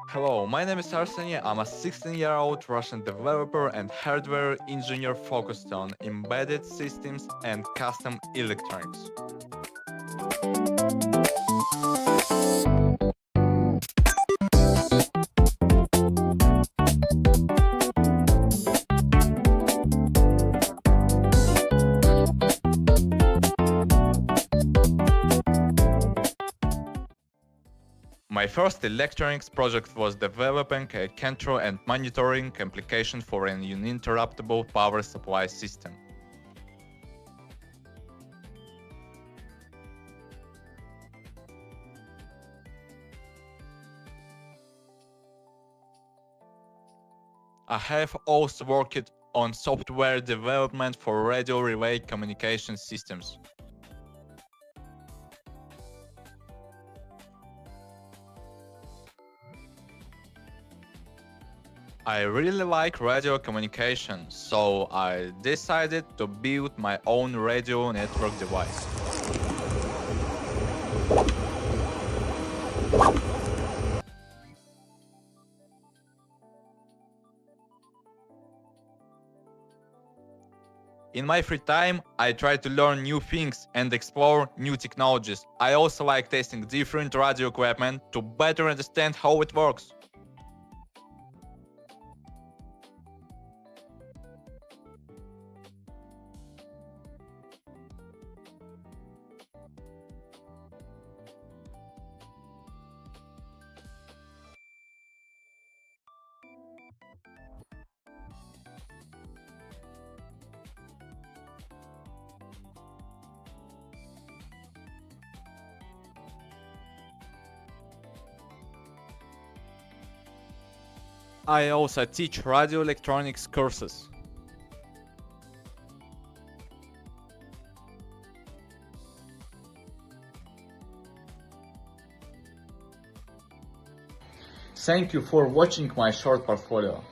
Hello, my name is Arseny. I'm a 16-year-old Russian developer and hardware engineer focused on embedded systems and custom electronics. My first electronics project was developing a control and monitoring application for an uninterruptible power supply system. I have also worked on software development for radio relay communication systems. I really like radio communication, so I decided to build my own radio network device. In my free time, I try to learn new things and explore new technologies. I also like testing different radio equipment to better understand how it works. I also teach radio electronics courses. Thank you for watching my short portfolio.